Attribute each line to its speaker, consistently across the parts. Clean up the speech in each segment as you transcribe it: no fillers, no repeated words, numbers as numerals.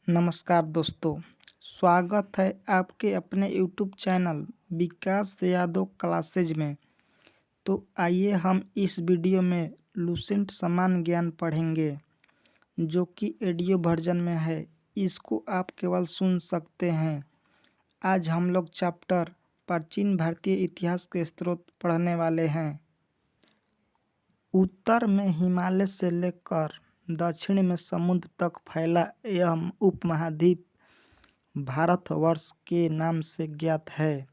Speaker 1: नमस्कार दोस्तों, स्वागत है आपके अपने यूट्यूब चैनल विकास यादव क्लासेज में। तो आइए हम इस वीडियो में लुसेंट समान ज्ञान पढ़ेंगे, जो कि ऑडियो वर्जन में है। इसको आप केवल सुन सकते हैं। आज हम लोग चैप्टर प्राचीन भारतीय इतिहास के स्रोत पढ़ने वाले हैं। उत्तर में हिमालय से लेकर दक्षिण में समुद्र तक फैला यह उपमहाद्वीप भारतवर्ष के नाम से ज्ञात है,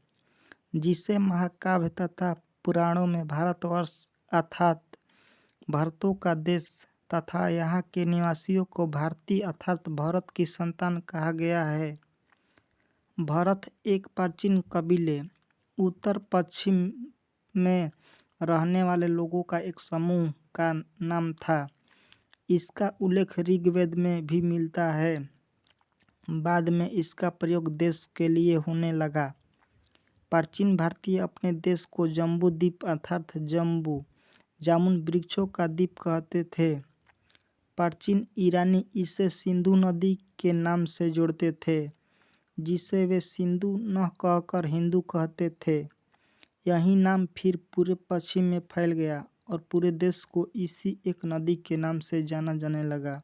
Speaker 1: जिसे महाकाव्य तथा पुराणों में भारतवर्ष अर्थात भरतों का देश तथा यहाँ के निवासियों को भारतीय अर्थात भरत की संतान कहा गया है। भरत एक प्राचीन कबीले उत्तर पश्चिम में रहने वाले लोगों का एक समूह का नाम था। इसका उल्लेख ऋग्वेद में भी मिलता है। बाद में इसका प्रयोग देश के लिए होने लगा। प्राचीन भारतीय अपने देश को जम्बू द्वीप अर्थात जामुन वृक्षों का द्वीप कहते थे। प्राचीन ईरानी इसे सिंधु नदी के नाम से जोड़ते थे, जिसे वे सिंधु न कहकर हिंदू कहते थे। यही नाम फिर पूरे पश्चिम में फैल गया और पूरे देश को इसी एक नदी के नाम से जाना जाने लगा।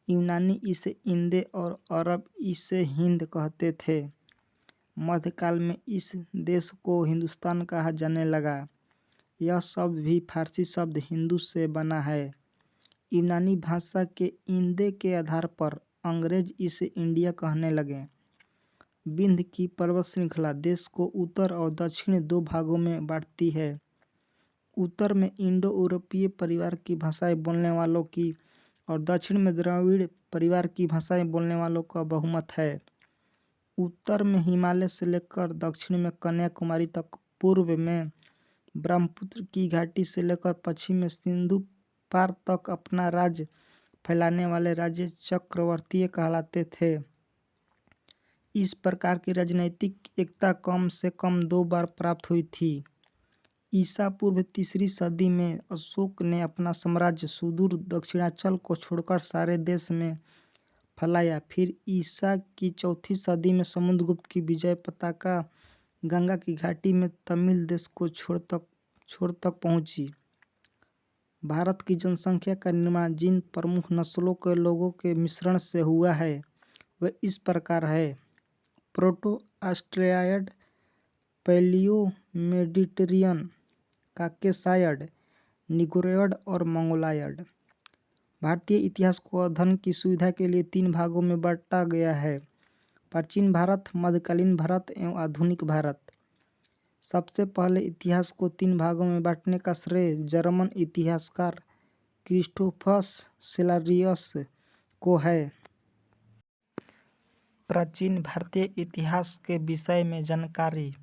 Speaker 1: यूनानी इसे इंदे और अरब इसे हिंद कहते थे। मध्यकाल में इस देश को हिंदुस्तान कहा जाने लगा। यह शब्द भी फारसी शब्द हिंदू से बना है। यूनानी भाषा के इंदे के आधार पर अंग्रेज इसे इंडिया कहने लगे। विंध्य की पर्वत श्रृंखला देश को उत्तर और दक्षिण दो भागों में बांटती है। उत्तर में इंडो यूरोपीय परिवार की भाषाएं बोलने वालों की और दक्षिण में द्रविड़ परिवार की भाषाएं बोलने वालों का बहुमत है। उत्तर में हिमालय से लेकर दक्षिण में कन्याकुमारी तक, पूर्व में ब्रह्मपुत्र की घाटी से लेकर पश्चिम में सिंधु पार तक अपना राज्य फैलाने वाले राज्य चक्रवर्तीय कहलाते थे। इस प्रकार की राजनीतिक एकता कम से कम 2 बार प्राप्त हुई थी। ईसा पूर्व 3री सदी में अशोक ने अपना साम्राज्य सुदूर दक्षिणांचल को छोड़कर सारे देश में फैलाया। फिर ईसा की 4ठी सदी में समुद्रगुप्त की विजय पताका गंगा की घाटी में तमिल देश को छोर तक पहुंची। भारत की जनसंख्या का निर्माण जिन प्रमुख नस्लों के लोगों के मिश्रण से हुआ है, वह इस प्रकार है: प्रोटो ऑस्ट्रियाइड, पैलियो मेडिटेरियन, काकेसायड, निग्रोयड और मंगोलायड। भारतीय इतिहास को अध्ययन की सुविधा के लिए 3 भागों में बांटा गया है: प्राचीन भारत, मध्यकालीन भारत एवं आधुनिक भारत। सबसे पहले इतिहास को 3 भागों में बांटने का श्रेय जर्मन इतिहासकार क्रिस्टोफस सेलारियस को है। प्राचीन भारतीय इतिहास के विषय में जानकारी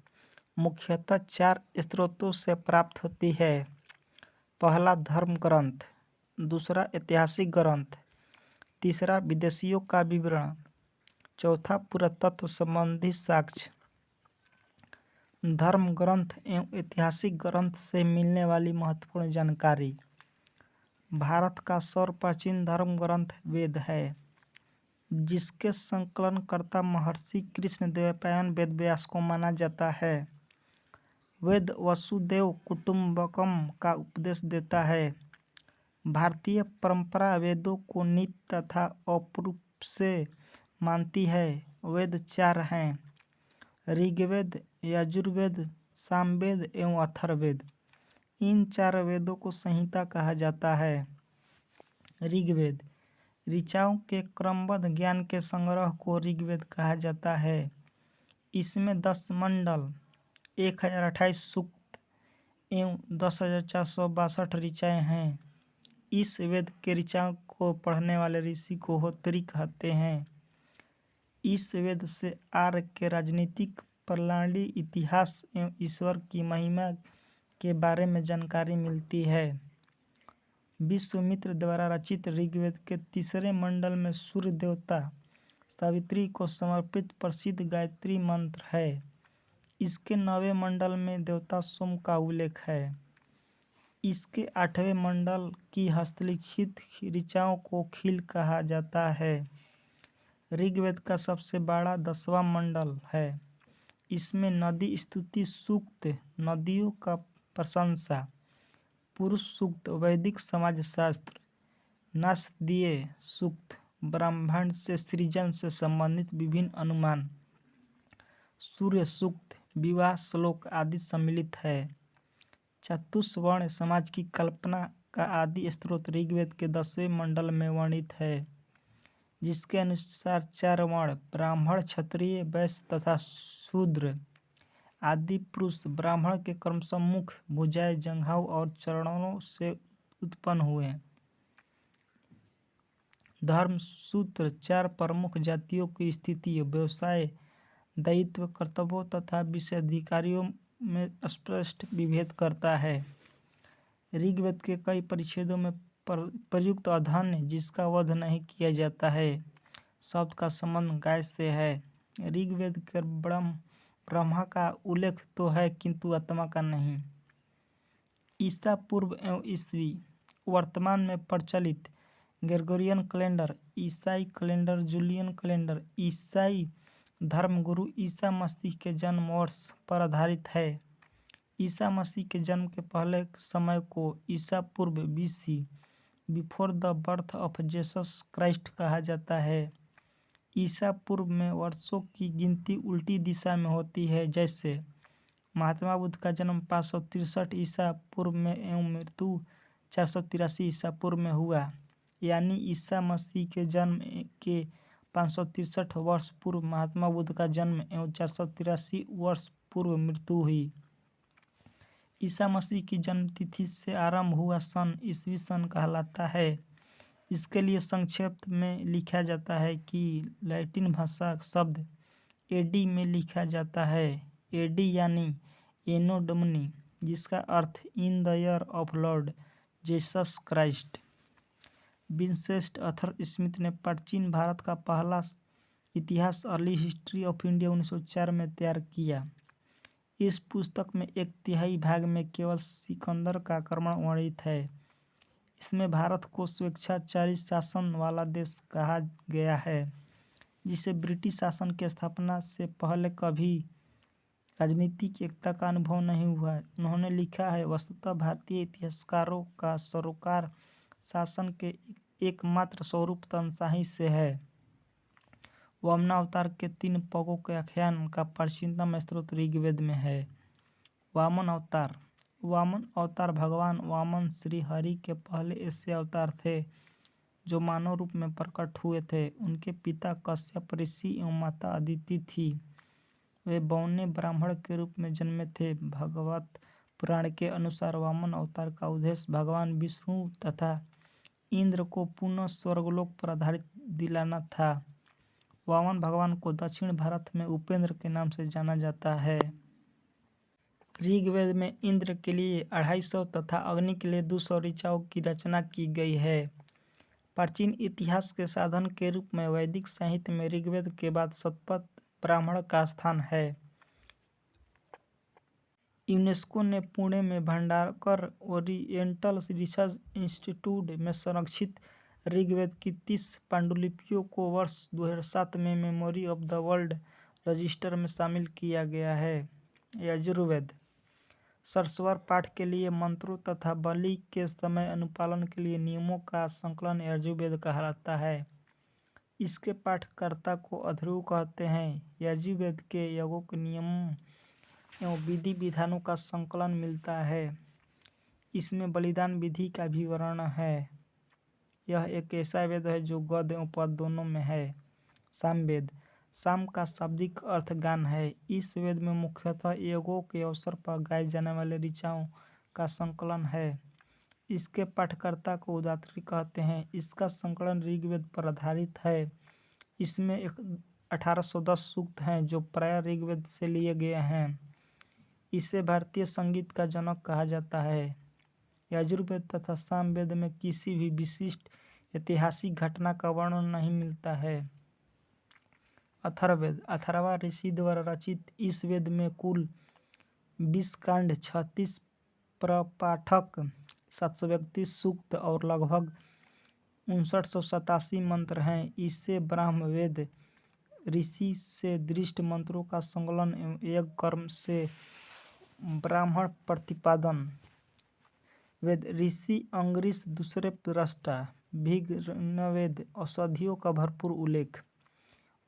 Speaker 1: मुख्यतः 4 स्रोतों से प्राप्त होती है। पहला धर्म ग्रंथ, दूसरा ऐतिहासिक ग्रंथ, तीसरा विदेशियों का विवरण, चौथा पुरातत्व संबंधी साक्ष्य। धर्म ग्रंथ एवं ऐतिहासिक ग्रंथ से मिलने वाली महत्वपूर्ण जानकारी। भारत का सर्वप्राचीन धर्म ग्रंथ वेद है, जिसके संकलनकर्ता महर्षि कृष्णदेवराय वेदव्यास को माना जाता है। वेद वसुदेव कुटुंबकम का उपदेश देता है। भारतीय परंपरा वेदों को नित्य तथा अपूर्व से मानती है। वेद 4 हैं: ऋग्वेद, यजुर्वेद, सामवेद एवं अथर्ववेद। इन 4 वेदों को संहिता कहा जाता है। ऋग्वेद ऋचाओं के क्रमबद्ध ज्ञान के संग्रह को ऋग्वेद कहा जाता है। इसमें 10 मंडल, 1028 सूक्त एवं 10,462 ऋचाएँ हैं। इस वेद के ऋचाओं को पढ़ने वाले ऋषि को होत्री कहते हैं। इस वेद से आर्य के राजनीतिक प्रणाली, इतिहास एवं ईश्वर की महिमा के बारे में जानकारी मिलती है। विश्वामित्र द्वारा रचित ऋग्वेद के 3रे मंडल में सूर्य देवता सावित्री को समर्पित प्रसिद्ध गायत्री मंत्र है। इसके 9वें मंडल में देवता सोम का उल्लेख है। इसके 8वें मंडल की हस्तलिखित ऋचाओं को खील कहा जाता है। ऋग्वेद का सबसे बड़ा 10वां मंडल है। इसमें नदी स्तुति सूक्त, नदियों का प्रशंसा, पुरुष सूक्त, वैदिक समाजशास्त्र, नासदीय सूक्त, ब्रह्मांड से सृजन से संबंधित विभिन्न अनुमान, सूर्य सूक्त, विवाह श्लोक आदि सम्मिलित है। चतुष्वर्ण समाज की कल्पना का आदि स्रोत ऋग्वेद के 10वें मंडल में वर्णित है, जिसके अनुसार 4 वर्ण ब्राह्मण, क्षत्रिय, वैश्य तथा शूद्र आदि पुरुष ब्राह्मण के क्रमशः मुख, भुजाएं, जंघाओं और चरणों से उत्पन्न हुए। धर्म सूत्र 4 प्रमुख जातियों की स्थिति, व्यवसाय, दायित्व, कर्तव्यों तथा विशेषाधिकारों में स्पष्ट विभेद करता है। ऋग्वेद के कई परिच्छेदों में प्रयुक्त अध्ययन जिसका वध नहीं किया जाता है शब्द का संबंध गाय से है। ऋग्वेद के ब्रह्मा का उल्लेख तो है किंतु आत्मा का नहीं। ईसा पूर्व एवं ईस्वी वर्तमान में प्रचलित ग्रेगोरियन कैलेंडर, ईसाई कैलेंडर, जूलियन कैलेंडर ईसाई धर्मगुरु ईसा मसीह के जन्म वर्ष पर आधारित है। ईसा मसीह के जन्म के पहले समय को ईसा पूर्व BC, before the birth of Jesus Christ कहा जाता है। ईसा पूर्व में वर्षों की गिनती उल्टी दिशा में होती है, जैसे महात्मा बुद्ध का जन्म 563 ईसा पूर्व में एवं मृत्यु 483 ईसा पूर्व में हुआ, यानी ईसा मसीह के जन्म के 563 वर्ष पूर्व महात्मा बुद्ध का जन्म एवं 483 वर्ष पूर्व मृत्यु हुई। ईसा मसीह की जन्मतिथि से आरंभ हुआ सन ईसवी सन कहलाता है। इसके लिए संक्षेप में लिखा जाता है कि लैटिन भाषा शब्द AD में लिखा जाता है। AD यानी एनो डोमिनी, जिसका अर्थ in the year of Lord Jesus Christ. Vincent Arthur Smith ने प्राचीन भारत का पहला इतिहास अर्ली हिस्ट्री ऑफ इंडिया 1904 में तैयार किया। इस पुस्तक में 1/3 भाग में केवल सिकंदर का आक्रमण वर्णित है। इसमें भारत को स्वेच्छाचारी शासन वाला देश कहा गया है, जिसे ब्रिटिश शासन की स्थापना से पहले कभी राजनीतिक एकता का अनुभव नहीं हुआ। उन्होंने लिखा है, वस्तुतः भारतीय इतिहासकारों का सरोकार शासन के एकमात्र स्वरूप तानाशाही से है। वामनावतार के 3 पगों के आख्यान का प्राचीनतम स्रोत ऋग्वेद में है। वामन अवतार। वामन अवतार भगवान वामन श्री हरि के पहले ऐसे अवतार थे जो मानव रूप में प्रकट हुए थे। उनके पिता कश्यप ऋषि एवं माता अदिति थी। वे बौने ब्राह्मण के रूप में जन्मे थे। भगवत पुराण के अनुसार वामन अवतार का उद्देश्य भगवान विष्णु तथा इंद्र को पुनः स्वर्गलोक पर आधारित दिलाना था। वामन भगवान को दक्षिण भारत में उपेंद्र के नाम से जाना जाता है। ऋग्वेद में इंद्र के लिए 250 तथा अग्नि के लिए 200 ऋचाओं की रचना की गई है। प्राचीन इतिहास के साधन के रूप में वैदिक साहित्य में ऋग्वेद के बाद शतपथ ब्राह्मण का स्थान है। यूनेस्को ने पुणे में भंडारकर ओरिएंटल रिसर्च इंस्टीट्यूट में संरक्षित ऋग्वेद की 30 पांडुलिपियों को वर्ष 2007 में memory of the world register में शामिल किया गया है। यजुर्वेद। सरस्वर पाठ के लिए मंत्रों तथा बलि के समय अनुपालन के लिए नियमों का संकलन यजुर्वेद कहलाता है। इसके पाठकर्ता को अथर्व कहते हैं। यजुर्वेद के यज्ञों के नियमों एवं विधि विधानों का संकलन मिलता है। इसमें बलिदान विधि का भी वर्णन है। यह एक ऐसा वेद है जो गद्य एवं पद्य दोनों में है। सामवेद। साम का शाब्दिक अर्थ गान है। इस वेद में मुख्यतः यज्ञों के अवसर पर गाए जाने वाले ऋचाओं का संकलन है। इसके पाठकर्ता को उदात्री कहते हैं। इसका संकलन ऋग्वेद पर आधारित है। इसमें 1810 सूक्त हैं जो प्रायः ऋग्वेद से लिए गए हैं। इसे भारतीय संगीत का जनक कहा जाता है। यजुर्वेद तथा सामवेद में किसी भी विशिष्ट ऐतिहासिक घटना का वर्णन नहीं मिलता है। अथर्ववेद। अथर्वा ऋषि द्वारा रचित इस वेद में कुल 20 कांड, 36 प्रपाठक, 731 सूक्त और लगभग 5987 मंत्र हैं। इससे ब्राह्म वेद ऋषि से दृष्ट मंत्रों का संकलन एवं यज्ञ कर्म से ब्राह्मण प्रतिपादन। वेद ऋषि अंगरीष दूसरे दृष्टा भिग्नवेद औषधियों का भरपूर उल्लेख।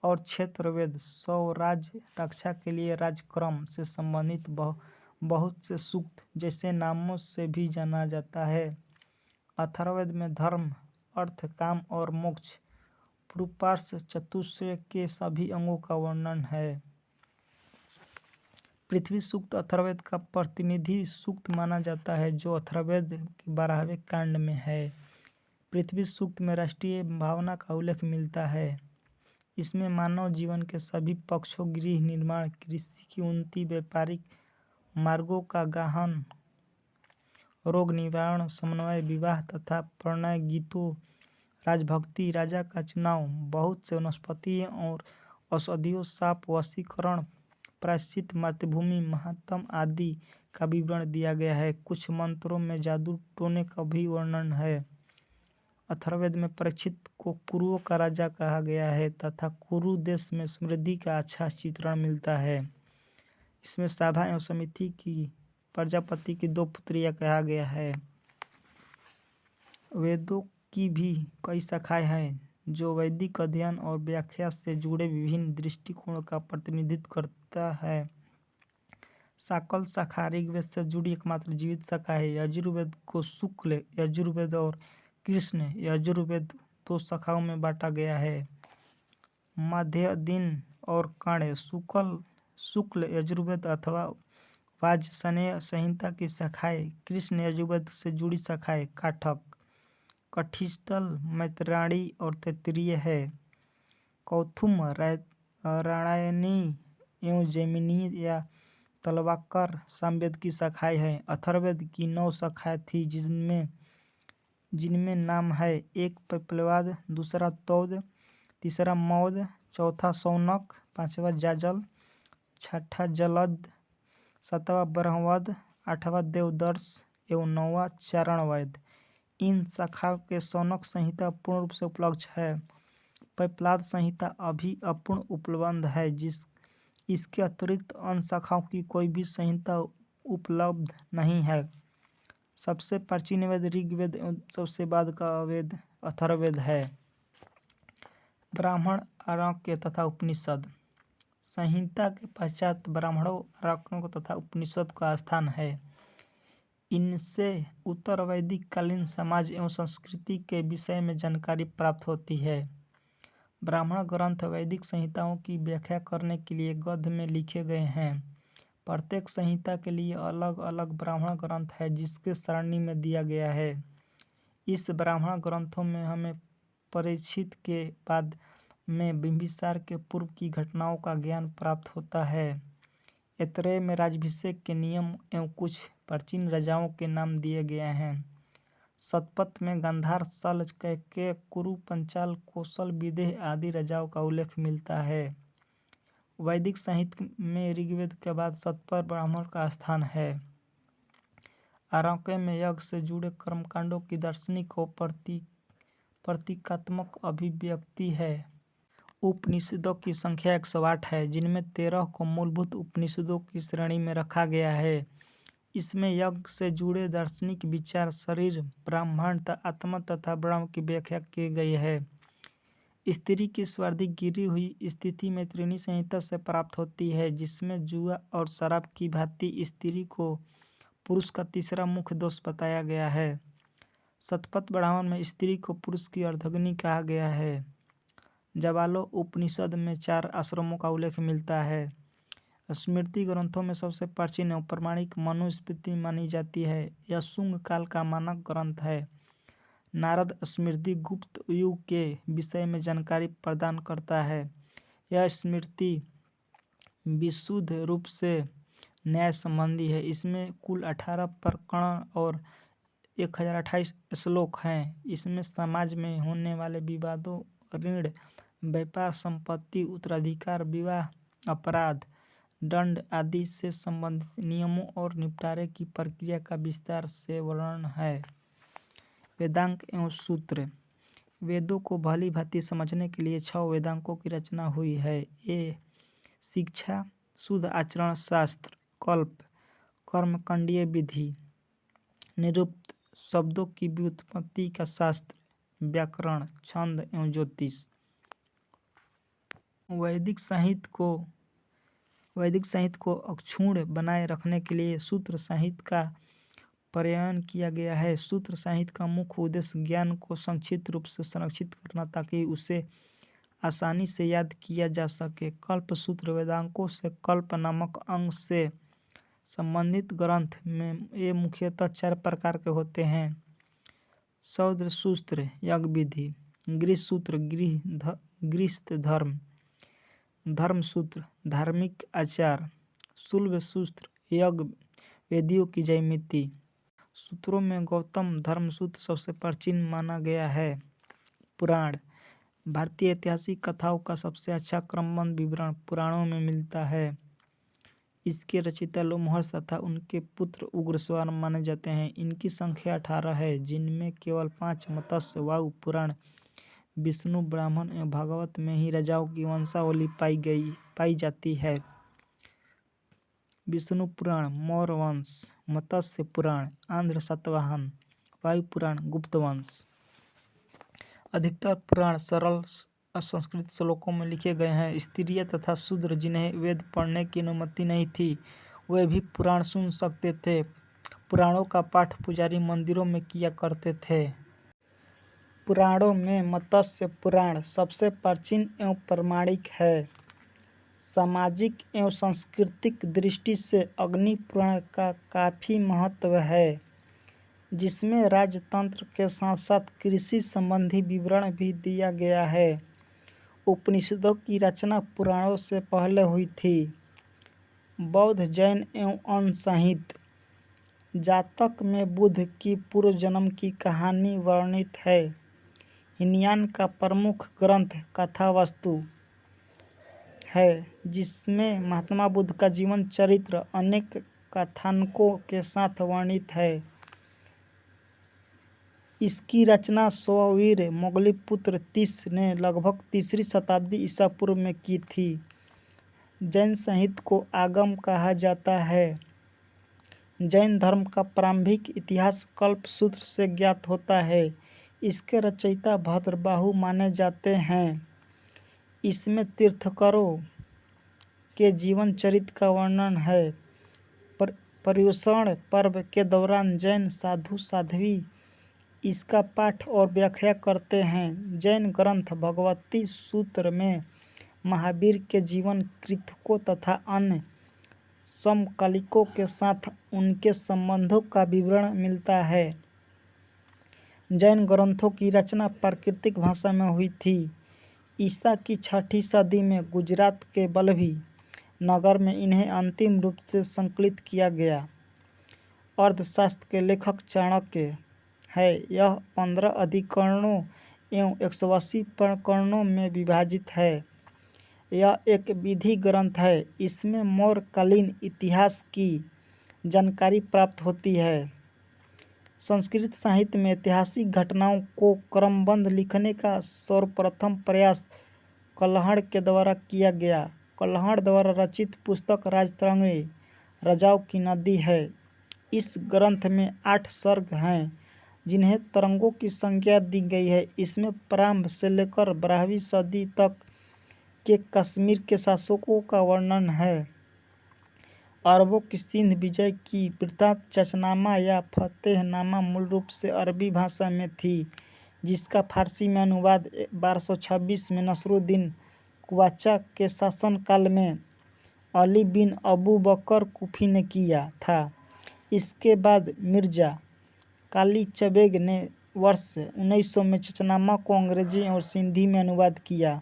Speaker 1: और क्षेत्रवेद स्वराज्य रक्षा के लिए राजक्रम से संबंधित बहुत से सूक्त जैसे नामों से भी जाना जाता है। अथर्ववेद में धर्म अर्थ काम और मोक्ष पुरुषार्थ चतुष्टय के सभी अंगों का वर्णन है। पृथ्वी सूक्त अथर्ववेद का प्रतिनिधि सूक्त माना जाता है जो अथर्ववेद के 12वें कांड में है। पृथ्वी सूक्त में राष्ट्रीय भावना का उल्लेख मिलता है। इसमें मानव जीवन के सभी पक्षों गृह निर्माण कृषि की उन्नति व्यापारिक मार्गों का गहन रोग निवारण समन्वय विवाह तथा प्रणय गीतों राजभक्ति राजा का चुनाव बहुत से वनस्पति और औषधियों शाप वशीकरण प्रायश्चित मातृभूमि महात्म आदि का विवरण दिया गया है। कुछ मंत्रों में जादू टोने का भी वर्णन है। अथर्ववेद में परीक्षित को कुरुओं का राजा कहा गया है तथा कुरु देश में समृद्धि का अच्छा चित्रण मिलता है। इसमें साभा एवं समिति की प्रजापति की 2 पुत्रियां कहा गया है। वेदों की भी कई शाखाएं हैं जो वैदिक अध्ययन और व्याख्या से जुड़े विभिन्न दृष्टिकोणों का प्रतिनिधित्व करता है। शाकल शाखा ऋग्वेद से जुड़ी एकमात्र जीवित शाखा है। यजुर्वेद को शुक्ल यजुर्वेद और कृष्ण यजुर्वेद 2 शाखाओं में बांटा गया है। मध्य दिन और कण्य शुक्ल यजुर्वेद अथवा वाजसनेय संहिता की शाखाएं कृष्ण यजुर्वेद से जुड़ी शाखाएं काठक कठिस्थल मैत्रायणी और तैत्तिरीय है। कौथुम राणायनी एवं जैमिनी या तलवाकर सामवेद की शाखाएं हैं। अथर्ववेद की 9 शाखाएं थी जिनमें नाम है 1 पैपलवाद, दूसरा तौद, तीसरा मौद, चौथा शौनक, 5वां जाजल, 6ठा जलद, 7वां ब्रह्मवद, 8वां देवदर्श एवं 9वां चारणवैद। इन शाखाओं के शौनक संहिता पूर्ण रूप से उपलब्ध है। पैपलाद संहिता अभी अपूर्ण उपलब्ध है। इसके अतिरिक्त अन्य शाखाओं की कोई भी संहिता उपलब्ध नहीं है। सबसे प्राचीन वेद ऋग्वेद एवं सबसे बाद का वेद अथर्ववेद है। ब्राह्मण आरण्यक तथा उपनिषद संहिता के पश्चात ब्राह्मणों आरण्यकों तथा उपनिषद का स्थान है। इनसे उत्तर वैदिक कालीन समाज एवं संस्कृति के विषय में जानकारी प्राप्त होती है। ब्राह्मण ग्रंथ वैदिक संहिताओं की व्याख्या करने के लिए गद्य में लिखे गए हैं। प्रत्येक संहिता के लिए अलग अलग ब्राह्मण ग्रंथ है जिसके सरणी में दिया गया है। इस ब्राह्मण ग्रंथों में हमें परीक्षित के बाद में बिंबिसार के पूर्व की घटनाओं का ज्ञान प्राप्त होता है। ऐतरेय में राज्याभिषेक के नियम एवं कुछ प्राचीन राजाओं के नाम दिए गए हैं। शतपथ में गांधार शल्य कैकेय कुरु पंचाल कौशल विदेह आदि राजाओं का उल्लेख मिलता है। वैदिक साहित्य में ऋग्वेद के बाद शतपथ ब्राह्मण का स्थान है। आरण्यक में यज्ञ से जुड़े कर्मकांडों की दार्शनिक और प्रतीकात्मक अभिव्यक्ति है। उपनिषदों की संख्या 108 है जिनमें 13 को मूलभूत उपनिषदों की श्रेणी में रखा गया है। इसमें यज्ञ से जुड़े दार्शनिक विचार शरीर ब्रह्मांड आत्मा तथा ब्रह्म की व्याख्या की गई है। स्त्री की स्वार्थिक गिरी हुई स्थिति मैत्रेयी संहिता से प्राप्त होती है जिसमें जुआ और शराब की भांति स्त्री को पुरुष का तीसरा मुख्य दोष बताया गया है। शतपथ ब्राह्मण में स्त्री को पुरुष की अर्धांगिनी कहा गया है। जाबालो उपनिषद में 4 आश्रमों का उल्लेख मिलता है। स्मृति ग्रंथों में सबसे प्राचीन एवं प्रमाणिक मनुस्मृति मानी जाती है। यह शुंग काल का मानक ग्रंथ है। नारद स्मृति गुप्त युग के विषय में जानकारी प्रदान करता है। यह स्मृति विशुद्ध रूप से न्याय संबंधी है। इसमें कुल 18 प्रकरण और 1028 श्लोक हैं। इसमें समाज में होने वाले विवादों ऋण व्यापार संपत्ति उत्तराधिकार विवाह अपराध दंड आदि से संबंधित नियमों और निपटारे की प्रक्रिया का विस्तार से वर्णन है। वेदांग एवं सूत्र वेदों को भली भांति समझने के लिए 6 वेदांगों की रचना हुई है। ये शिक्षा, शुद्ध आचरण शास्त्र, कल्प, कर्मकांडीय विधि, निरुक्त, शब्दों की व्युत्पत्ति का शास्त्र, व्याकरण, छंद एवं ज्योतिष। वैदिक साहित्य को अक्षुण्ण बनाए रखने के लिए सूत्र साहित्य का प्रयोग किया गया है। सूत्र साहित्य का मुख्य उद्देश्य ज्ञान को संक्षिप्त रूप से संरक्षित करना ताकि उसे आसानी से याद किया जा सके। कल्प सूत्र वेदांगों से कल्प नामक अंग से संबंधित ग्रंथ में ये मुख्यतः 4 प्रकार के होते हैं। शौद्र सूत्र यज्ञ विधि, गृह सूत्र गृहस्थ धर्म, धर्म सूत्र धार्मिक आचार, शुल्ब सूत्र यज्ञ वेदियों की ज्यामिति। सूत्रों में गौतम धर्म सूत्र सबसे प्राचीन माना गया है। पुराण भारतीय ऐतिहासिक कथाओं का सबसे अच्छा क्रमबद्ध विवरण पुराणों में मिलता है। इसके रचयिता लोमहर्षि तथा उनके पुत्र उग्रश्रवण माने जाते हैं। इनकी संख्या 18 है, जिनमें केवल 5 मत्स्य, वायु पुराण, विष्णु, ब्राह्मण एवं भागवत में ही राजाओं की वंशावली पाई जाती है। विष्णु पुराण मौर्य वंश, मत्स्य पुराण आंध्र सातवाहन, वायु पुराण गुप्त वंश। अधिकतर पुराण सरल संस्कृत श्लोकों में लिखे गए हैं। स्त्रियां तथा शूद्र जिन्हें वेद पढ़ने की अनुमति नहीं थी, वे भी पुराण सुन सकते थे। पुराणों का पाठ पुजारी मंदिरों में किया करते थे। पुराणों में मत्स्य पुराण सबसे प्राचीन एवं प्रामाणिक है। सामाजिक एवं सांस्कृतिक दृष्टि से अग्नि पुराण का काफी महत्व है, जिसमें राजतंत्र के साथ साथ कृषि संबंधी विवरण भी दिया गया है। उपनिषदों की रचना पुराणों से पहले हुई थी। बौद्ध, जैन एवं अन्य साहित्य जातक में बुद्ध की पूर्व जन्म की कहानी वर्णित है। हीनयान का प्रमुख ग्रंथ कथावस्तु है, जिसमें महात्मा बुद्ध का जीवन चरित्र अनेक कथानकों के साथ वर्णित है। इसकी रचना स्ववीर मोगलीपुत्र तीस ने लगभग 3री शताब्दी ईसा पूर्व में की थी। जैन साहित्य को आगम कहा जाता है। जैन धर्म का प्रारंभिक इतिहास कल्प सूत्र से ज्ञात होता है। इसके रचयिता भद्रबाहु माने जाते हैं। इसमें तीर्थंकरों के जीवन चरित्र का वर्णन है। पर्युषण पर्व के दौरान जैन साधु साध्वी इसका पाठ और व्याख्या करते हैं। जैन ग्रंथ भगवती सूत्र में महावीर के जीवन, कृतकों तथा अन्य समकालिकों के साथ उनके संबंधों का विवरण मिलता है। जैन ग्रंथों की रचना प्राकृतिक भाषा में हुई थी। ईसा की 6ठी सदी में गुजरात के वल्लभी नगर में इन्हें अंतिम रूप से संकलित किया गया। अर्थशास्त्र के लेखक चाणक्य है। यह 15 अधिकरणों एवं 180 प्रकरणों में विभाजित है। यह एक विधि ग्रंथ है। इसमें मौर्यकालीन इतिहास की जानकारी प्राप्त होती है। संस्कृत साहित्य में ऐतिहासिक घटनाओं को क्रमबद्ध लिखने का सर्वप्रथम प्रयास कल्हड़ के द्वारा किया गया। कल्हड़ द्वारा रचित पुस्तक राजतरंगिणी राजाओं की नदी है। इस ग्रंथ में 8 सर्ग हैं, जिन्हें तरंगों की संज्ञा दी गई है। इसमें प्रारंभ से लेकर 12वीं सदी तक के कश्मीर के शासकों का वर्णन है। अरबों की सिंध विजय की वृत्तांत चचनामा या फतेहनामा मूल रूप से अरबी भाषा में थी, जिसका फारसी में अनुवाद 1226 में नसरुद्दीन कुवाचा के शासनकाल में अली बिन अबू बकर कुफी ने किया था। इसके बाद मिर्जा कालीचबेग ने वर्ष 1900 में चचनामा को अंग्रेजी और सिंधी में अनुवाद किया।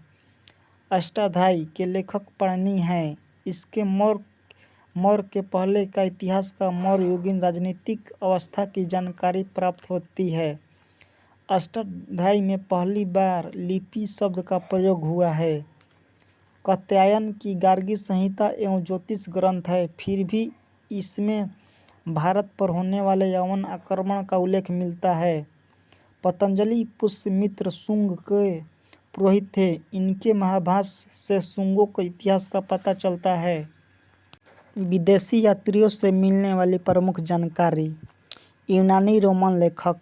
Speaker 1: अष्टाध्यायी के लेखक पाणिनि हैं। इसके मौर्य के पहले का इतिहास का मौर्ययुगीन राजनीतिक अवस्था की जानकारी प्राप्त होती है। अष्टाध्यायी में पहली बार लिपि शब्द का प्रयोग हुआ है। कात्यायन की गार्गी संहिता एवं ज्योतिष ग्रंथ है। फिर भी इसमें भारत पर होने वाले यवन आक्रमण का उल्लेख मिलता है। पतंजलि पुष्यमित्र शुंग के पुरोहित थे। इनके महाभाष्य से शुंगों के इतिहास का पता चलता है। विदेशी यात्रियों से मिलने वाली प्रमुख जानकारी। यूनानी रोमन लेखक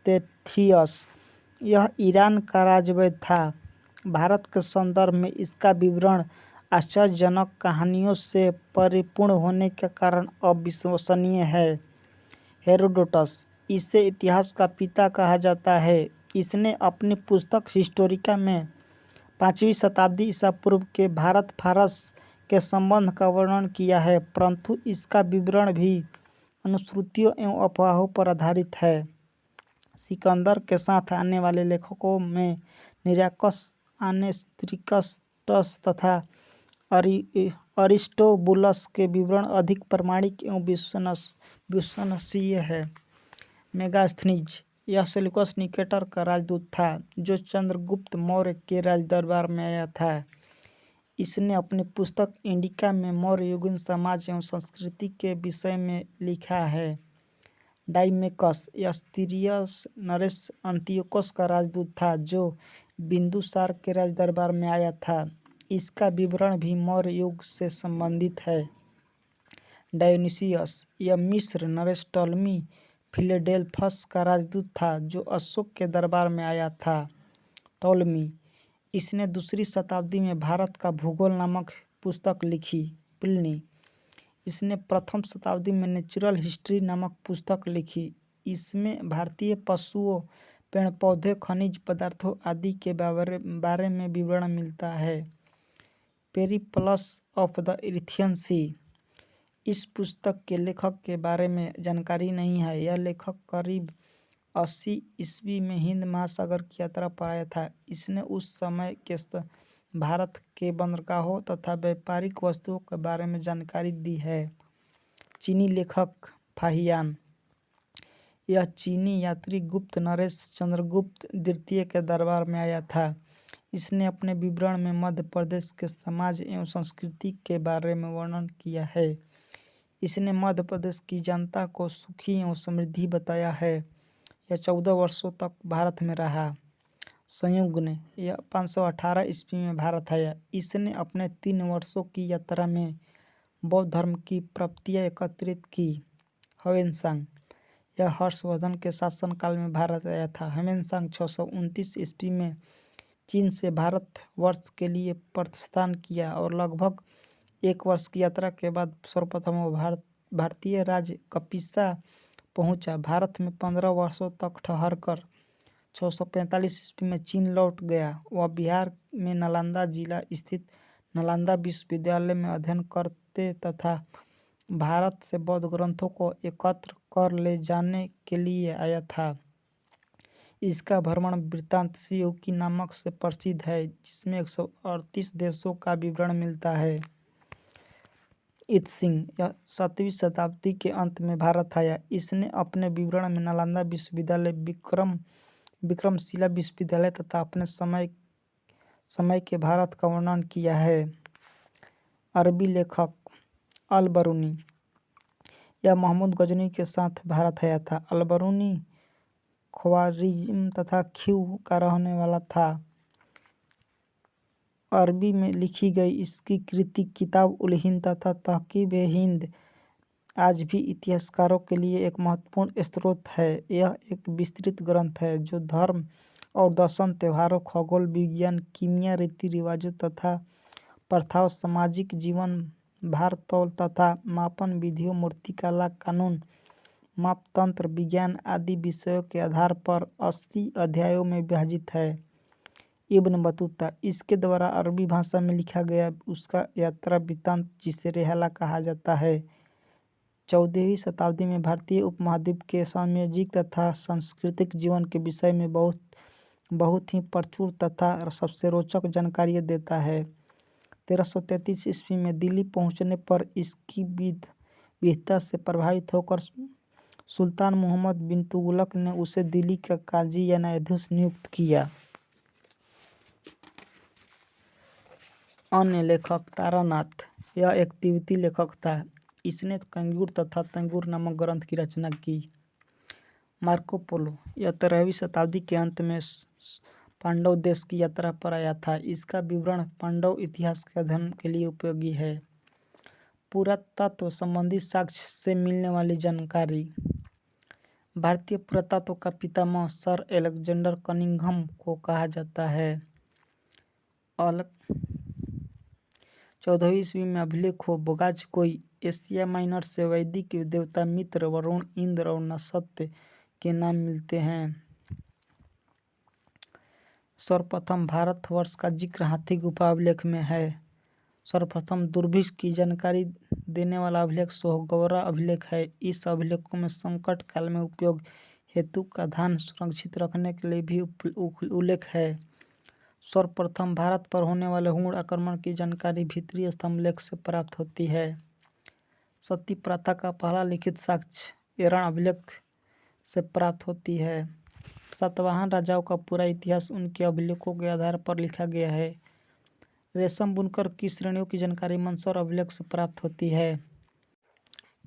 Speaker 1: टेथियस, यह ईरान का राजवैद्य था। भारत के संदर्भ में इसका विवरण आश्चर्यजनक कहानियों से परिपूर्ण होने के कारण अविश्वसनीय है। हेरोडोटस, इसे इतिहास का पिता कहा जाता है। इसने अपनी पुस्तक हिस्टोरिका में 5वीं शताब्दी ईसा पूर्व के भारत फारस के संबंध का वर्णन किया है, परंतु इसका विवरण भी अनुश्रुतियों एवं अफवाहों पर आधारित है। सिकंदर के साथ आने वाले लेखकों में निराकस, आनेस्त्रिकस तथा अरिस्टोबुलस के विवरण अधिक प्रामाणिक एवं विश्वसनीय है। मेगास्थनीज, यह सेल्यूकस निकेटर का राजदूत था जो चंद्रगुप्त मौर्य के राजदरबार में आया था। इसने अपनी पुस्तक इंडिका में मौर्य युगीन समाज एवं संस्कृति के विषय में लिखा है। डाइमेकस, यह सीरियस नरेश अंतियोकस का राजदूत था जो बिंदुसार के राजदरबार में आया था। इसका विवरण भी मौर्य युग से संबंधित है। डायोनिसियस, यह मिस्र नरेश टॉलमी फिलेडेल्फस का राजदूत था जो अशोक के दरबार में आया था। टॉलमी, इसने 2री शताब्दी में भारत का भूगोल नामक पुस्तक लिखी। प्लिनी, इसने 1म शताब्दी में नेचुरल हिस्ट्री नामक पुस्तक लिखी। इसमें भारतीय पशुओं, पेड़ पौधे, खनिज पदार्थों आदि के बारे में विवरण मिलता है। पेरिप्लस ऑफ द इरिथियन सी, इस पुस्तक के लेखक के बारे में जानकारी नहीं है। यह लेखक करीब 80 ईस्वी में हिंद महासागर की यात्रा पर आया था। इसने उस समय के भारत के बंदरगाहों तथा व्यापारिक वस्तुओं के बारे में जानकारी दी है। चीनी लेखक फाहियान, यह चीनी यात्री गुप्त नरेश चंद्रगुप्त द्वितीय के दरबार में आया था। इसने अपने विवरण में मध्य प्रदेश के समाज एवं संस्कृति के बारे में वर्णन किया है। इसने मध्य प्रदेश की जनता को सुखी एवं समृद्धि बताया है। यह 14 वर्षों तक भारत में रहा। संयुग्न, यह 518 ईस्वी में भारत आया। इसने अपने 3 वर्षों की यात्रा में बौद्ध धर्म की प्राप्तियां एकत्रित की। ह्वेनसांग, यह हर्षवर्धन के शासनकाल में भारत आया था। ह्वेनसांग 629 ईस्वी में चीन से भारत वर्ष के लिए प्रस्थान किया और लगभग 1 वर्ष की यात्रा के बाद सर्वप्रथम वह भारतीय राज्य कपिसा पहुंचा। भारत में 15 वर्षों तक ठहरकर 645 ईस्वी में चीन लौट गया। वह बिहार में नालंदा जिला स्थित नालंदा विश्वविद्यालय में अध्ययन करते तथा भारत से बौद्ध ग्रंथों को एकत्र कर ले जाने के लिए आया था। इसका भ्रमण वृत्तांत सियोकी नामक से प्रसिद्ध है, जिसमें 138 देशों का विवरण मिलता है। इत्सिंग, यह 7वीं शताब्दी के अंत में भारत आया। इसने अपने विवरण में नालंदा विश्वविद्यालय, विक्रमशिला विश्वविद्यालय तथा अपने समय के भारत का वर्णन किया है। अरबी लेखक अल-बरूनी, यह महमूद गजनी के साथ भारत आया था। अल-बरूनी ख्वारिज़्म तथा खीव का रहने वाला था। अरबी में लिखी गई इसकी कृति किताब उल हिंद तथा तहज़ीब-ए-हिंद आज भी इतिहासकारों के लिए एक महत्वपूर्ण स्रोत है। यह एक विस्तृत ग्रंथ है जो धर्म और दर्शन, त्योहारों, खगोल विज्ञान, कीमिया, रीति रिवाजों तथा प्रथाओं, सामाजिक जीवन, भार-तौल तथा मापन विधियों, मूर्तिकला, कानून, मापतंत्र, विज्ञान आदि विषयों के आधार पर 80 अध्यायों में विभाजित है। इब्न बतूता, इसके द्वारा अरबी भाषा में लिखा गया उसका यात्रा वृत्तांत, जिसे रेहला कहा जाता है, 14वीं शताब्दी में भारतीय उपमहाद्वीप के सामाजिक तथा सांस्कृतिक जीवन के विषय में बहुत ही प्रचुर तथा सबसे रोचक जानकारियाँ देता है। 1333 ईस्वी में दिल्ली पहुँचने पर इसकी विविधता से प्रभावित होकर सुल्तान मोहम्मद बिन तुगलक ने उसे दिल्ली का काजी या न्यायाधीश नियुक्त किया। अन्य लेखक तारानाथ, यह एक तिब्बती लेखक था। इसने कैंगूर तथा तैमूर नामक ग्रंथ की रचना की। मार्को पोलो यह 13वीं शताब्दी के अंत में पांडव देश की यात्रा पर आया था। इसका विवरण पांडव इतिहास के अध्ययन के लिए उपयोगी है। पुरातत्व संबंधी साक्ष्य से मिलने वाली जानकारी। भारतीय पुरातत्व का पितामह सर अलेक्जेंडर कनिंघम को कहा जाता है। 14वीं ईस्वी में अभिलेख हो बोगाज कोई एशिया माइनर से वैदिक देवता मित्र, वरुण, इंद्र और नक्षत्र के नाम मिलते हैं। सर्वप्रथम भारतवर्ष का जिक्र हाथी गुफा अभिलेख में है। सर्वप्रथम दुर्भिक्ष की जानकारी देने वाला अभिलेख सोहगौरा अभिलेख है। इस अभिलेखों में संकट काल में उपयोग हेतु का धान सुरक्षित रखने के लिए भी उल्लेख है। सर्वप्रथम भारत पर होने वाले हुण आक्रमण की जानकारी भीतरी स्तंभ लेख से प्राप्त होती है। सती प्रथा का पहला लिखित साक्ष्य एरण अभिलेख से प्राप्त होती है। सातवाहन राजाओं का पूरा इतिहास उनके अभिलेखों के आधार पर लिखा गया है। रेशम बुनकर की श्रेणियों की जानकारी मंदसौर अभिलेख से प्राप्त होती है।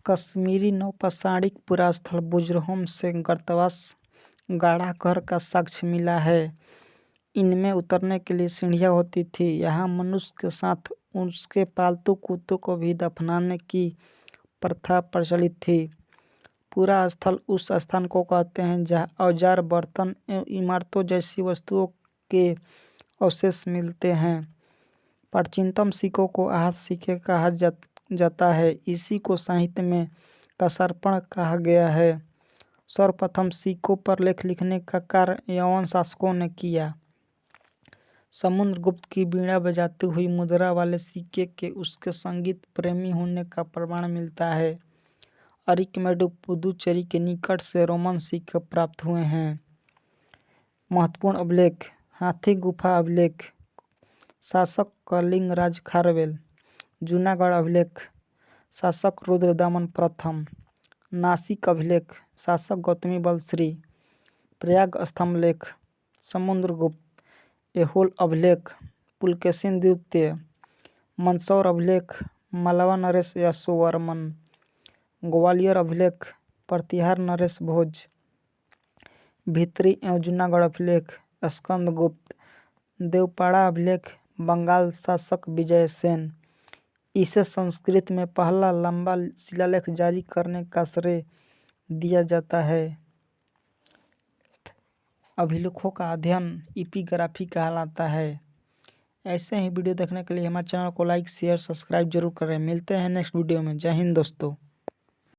Speaker 1: कश्मीरी नवपाषाणिक पुरास्थल बुजरहोम से गर्तवास गाढ़ा घर का साक्ष्य मिला है। इनमें उतरने के लिए सीढ़ियां होती थी। यहाँ मनुष्य के साथ उसके पालतू कुत्तों को भी दफनाने की प्रथा प्रचलित थी। पूरा स्थल उस स्थान को कहते हैं जहाँ औजार, बर्तन एवं इमारतों जैसी वस्तुओं के अवशेष मिलते हैं। प्राचीनतम सिक्कों को आहत सिक्के कहा जाता है। इसी को साहित्य में कसार्पण कहा गया है। सर्वप्रथम सिक्कों पर लेख लिखने का कार्य यवन शासकों ने किया। समुद्रगुप्त की बीड़ा बजाती हुई मुद्रा वाले सिक्के के उसके संगीत प्रेमी होने का प्रमाण मिलता है। अरिकमेडु पुदुचेरी के निकट से रोमन सिक्के प्राप्त हुए हैं। महत्वपूर्ण अभिलेख। हाथी गुफा अभिलेख, शासक कलिंगराज खारवेल। जूनागढ़ अभिलेख, शासक रुद्रदामन प्रथम। नासिक अभिलेख, शासक गौतमी बलश्री। प्रयाग स्तंभ लेख, समुद्रगुप्त। ऐहोल अभिलेख, पुलकेशिन द्वितीय। मंदसौर अभिलेख, मालवा नरेश यशोवर्मन। ग्वालियर अभिलेख, प्रतिहार नरेश भोज। भित्री एवं जूनागढ़ अभिलेख, स्कंदगुप्त। देवपाड़ा अभिलेख, बंगाल शासक विजयसेन। इसे संस्कृत में पहला लंबा शिलालेख जारी करने का श्रेय दिया जाता है। अभिलेखों का अध्ययन एपिग्राफी कहलाता है। ऐसे ही वीडियो देखने के लिए हमारे चैनल को लाइक, शेयर, सब्सक्राइब जरूर करें। मिलते हैं नेक्स्ट वीडियो में। जय हिंद दोस्तों।